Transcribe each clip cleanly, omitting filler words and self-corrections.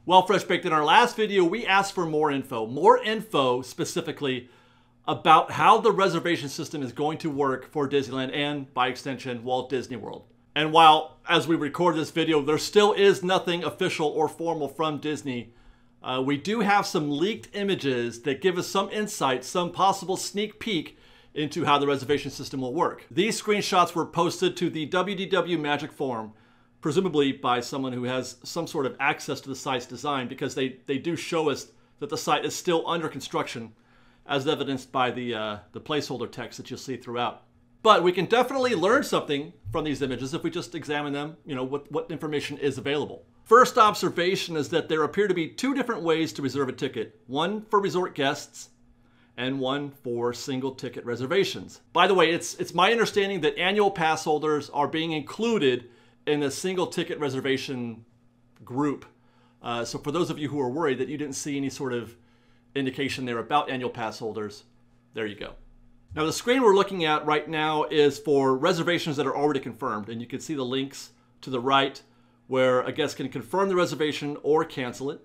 Well, Fresh Baked, in our last video, we asked for more info specifically about how the reservation system is going to work for Disneyland and, by extension, Walt Disney World. And while, as we record this video, there still is nothing official or formal from Disney, we do have some leaked images that give us some insight, some possible sneak peek into how the reservation system will work. These screenshots were posted to the WDW Magic Forum, presumably by someone who has some sort of access to the site's design, because they do show us that the site is still under construction, as evidenced by the placeholder text that you'll see throughout. But we can definitely learn something from these images if we just examine them, what information is available. First observation is that there appear to be two different ways to reserve a ticket, one for resort guests and one for single ticket reservations. By the way, it's my understanding that annual pass holders are being included in the single ticket reservation group. So for those of you who are worried that you didn't see any sort of indication there about annual pass holders, there you go. Now the screen we're looking at right now is for reservations that are already confirmed, and you can see the links to the right where a guest can confirm the reservation or cancel it.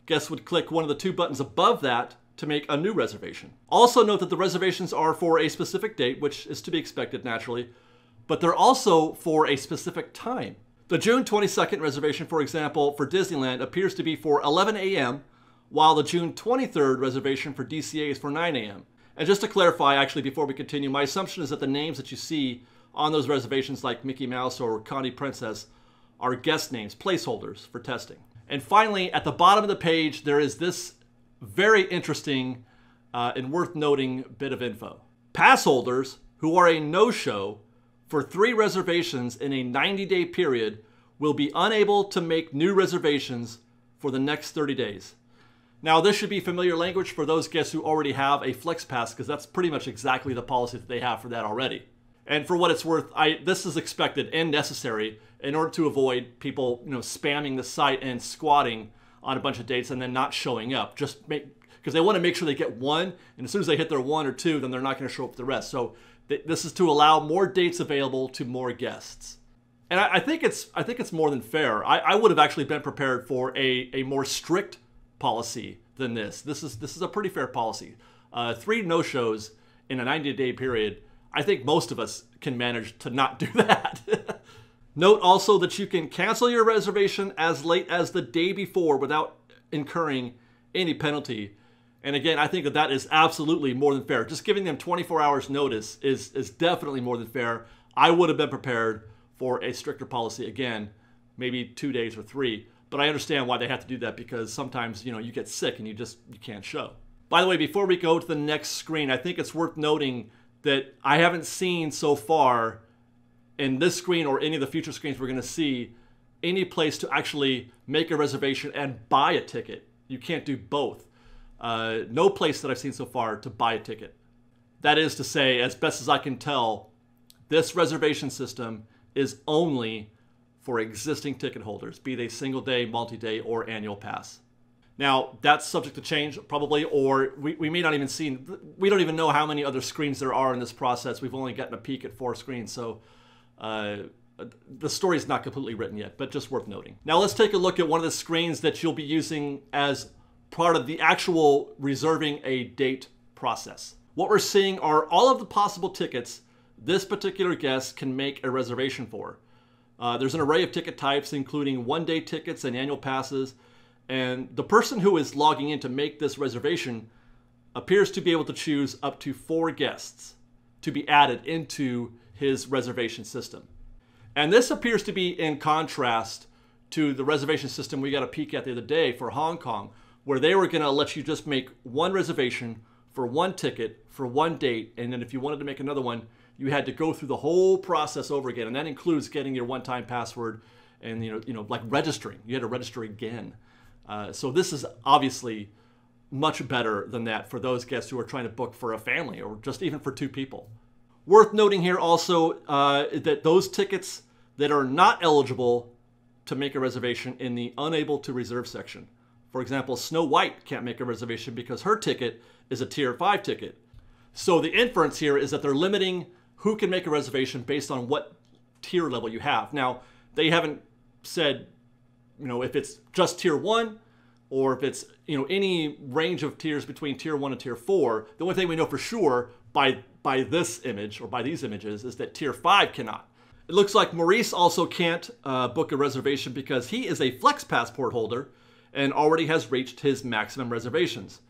Guests would click one of the two buttons above that to make a new reservation. Also note that the reservations are for a specific date, which is to be expected naturally, but they're also for a specific time. The June 22nd reservation, for example, for Disneyland appears to be for 11 a.m., while the June 23rd reservation for DCA is for 9 a.m. And just to clarify, actually, before we continue, my assumption is that the names that you see on those reservations, like Mickey Mouse or Connie Princess, are guest names, placeholders for testing. And finally, at the bottom of the page, there is this very interesting and worth noting bit of info. Pass holders who are a no-show for 3 reservations in a 90-day period will be unable to make new reservations for the next 30 days. Now, this should be familiar language for those guests who already have a Flex Pass, because that's pretty much exactly the policy that they have for that already. And for what it's worth, this is expected and necessary in order to avoid people, spamming the site and squatting on a bunch of dates and then not showing up. Because they want to make sure they get one, and as soon as they hit their 1 or 2, then they're not going to show up for the rest. So this is to allow more dates available to more guests. And I think it's more than fair. I would have actually been prepared for a more strict policy than this. This is a pretty fair policy. 3 no-shows in a 90-day period. I think most of us can manage to not do that. Note also that you can cancel your reservation as late as the day before without incurring any penalty. And again, I think that is absolutely more than fair. Just giving them 24 hours notice is definitely more than fair. I would have been prepared for a stricter policy, again, maybe 2 days or 3. But I understand why they have to do that, because sometimes, you get sick and you can't show. By the way, before we go to the next screen, I think it's worth noting that I haven't seen so far in this screen or any of the future screens we're going to see any place to actually make a reservation and buy a ticket. You can't do both. No place that I've seen so far to buy a ticket. That is to say, as best as I can tell, this reservation system is only for existing ticket holders, be they single day, multi-day, or annual pass. Now, that's subject to change probably, or we may not even see, we don't even know how many other screens there are in this process. We've only gotten a peek at 4 screens, so the story is not completely written yet, but just worth noting. Now let's take a look at one of the screens that you'll be using as part of the actual reserving a date process. What we're seeing are all of the possible tickets this particular guest can make a reservation for. There's an array of ticket types, including one-day tickets and annual passes, and the person who is logging in to make this reservation appears to be able to choose up to 4 guests to be added into his reservation system. And this appears to be in contrast to the reservation system we got a peek at the other day for Hong Kong, where they were going to let you just make one reservation for one ticket for one date, and then if you wanted to make another one, you had to go through the whole process over again, and that includes getting your one-time password and like registering. You had to register again. So this is obviously much better than that for those guests who are trying to book for a family or just even for 2 people. Worth noting here also that those tickets that are not eligible to make a reservation in the unable to reserve section. For example, Snow White can't make a reservation because her ticket is a Tier 5 ticket. So the inference here is that they're limiting who can make a reservation based on what tier level you have. Now, they haven't said if it's just tier 1 or if it's, any range of tiers between tier 1 and tier 4, the only thing we know for sure by this image or by these images is that tier 5 cannot. It looks like Maurice also can't book a reservation because he is a Flex Passport holder and already has reached his maximum reservations.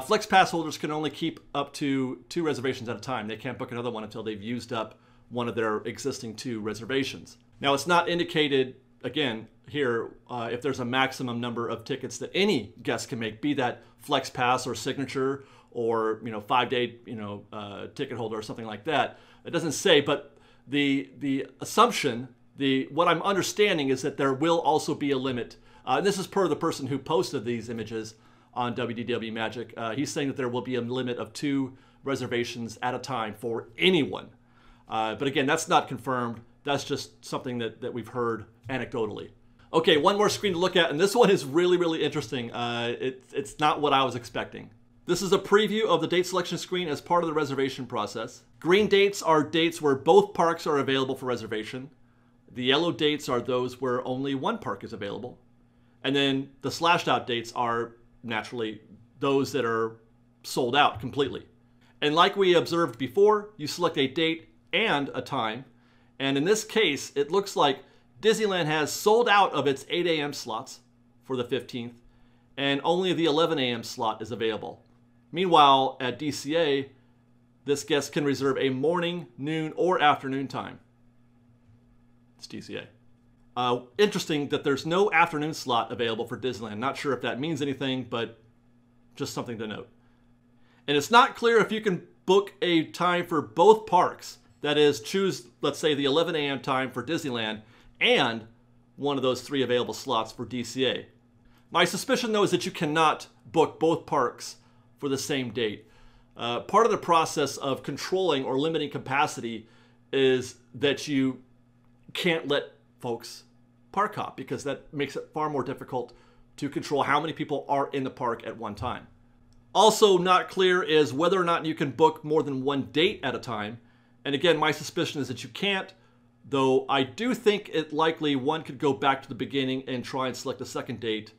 Flex Pass holders can only keep up to 2 reservations at a time. They can't book another one until they've used up one of their existing 2 reservations. Now, it's not indicated, again, here, if there's a maximum number of tickets that any guest can make, be that Flex Pass or Signature or 5-day ticket holder or something like that. It doesn't say, but the assumption, what I'm understanding is that there will also be a limit. And this is per the person who posted these images on WDW Magic. He's saying that there will be a limit of 2 reservations at a time for anyone. But again, that's not confirmed. That's just something that we've heard anecdotally. Okay, one more screen to look at, and this one is really, really interesting. It's not what I was expecting. This is a preview of the date selection screen as part of the reservation process. Green dates are dates where both parks are available for reservation. The yellow dates are those where only one park is available. And then the slashed out dates are naturally those that are sold out completely. And like we observed before, you select a date and a time. And in this case, it looks like Disneyland has sold out of its 8 a.m. slots for the 15th, and only the 11 a.m. slot is available. Meanwhile, at DCA, this guest can reserve a morning, noon, or afternoon time. It's DCA. Interesting that there's no afternoon slot available for Disneyland. Not sure if that means anything, but just something to note. And it's not clear if you can book a time for both parks. That is, choose, let's say, the 11 a.m. time for Disneyland and one of those 3 available slots for DCA. My suspicion, though, is that you cannot book both parks for the same date. Part of the process of controlling or limiting capacity is that you can't let folks park hop, because that makes it far more difficult to control how many people are in the park at one time. Also not clear is whether or not you can book more than one date at a time. And again, my suspicion is that you can't, though I do think it likely one could go back to the beginning and try and select a second date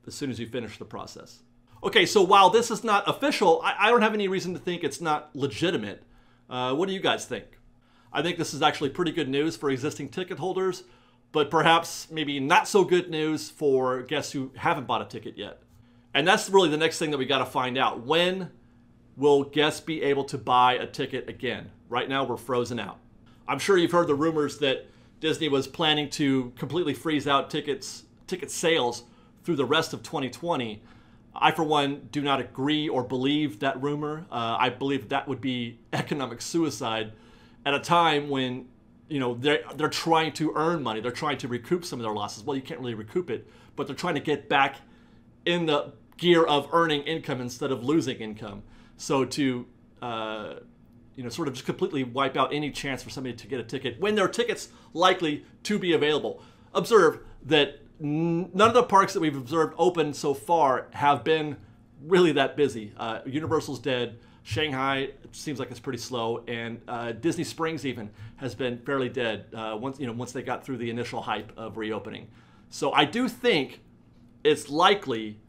as soon as you finish the process. Okay, so while this is not official, I don't have any reason to think it's not legitimate. What do you guys think? I think this is actually pretty good news for existing ticket holders, but perhaps maybe not so good news for guests who haven't bought a ticket yet. And that's really the next thing that we got to find out. When will guests be able to buy a ticket again? Right now, we're frozen out. I'm sure you've heard the rumors that Disney was planning to completely freeze out ticket sales through the rest of 2020. I, for one, do not agree or believe that rumor. I believe that would be economic suicide at a time when they're trying to earn money. They're trying to recoup some of their losses. Well, you can't really recoup it, but they're trying to get back in the gear of earning income instead of losing income. So to sort of just completely wipe out any chance for somebody to get a ticket when there are tickets likely to be available. Observe that none of the parks that we've observed open so far have been really that busy. Universal's dead. Shanghai seems like it's pretty slow, and Disney Springs even has been fairly dead once they got through the initial hype of reopening. So I do think it's likely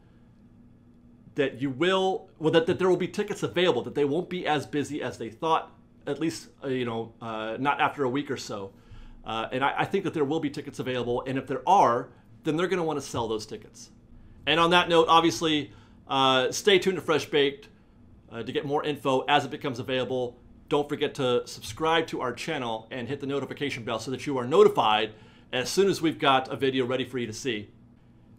that that there will be tickets available, that they won't be as busy as they thought, at least not after a week or so. And I think that there will be tickets available, and if there are, then they're going to want to sell those tickets. And on that note, obviously, stay tuned to Fresh Baked to get more info as it becomes available. Don't forget to subscribe to our channel and hit the notification bell so that you are notified as soon as we've got a video ready for you to see.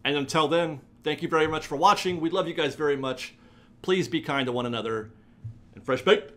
And until then, thank you very much for watching. We love you guys very much. Please be kind to one another. And Fresh Baked.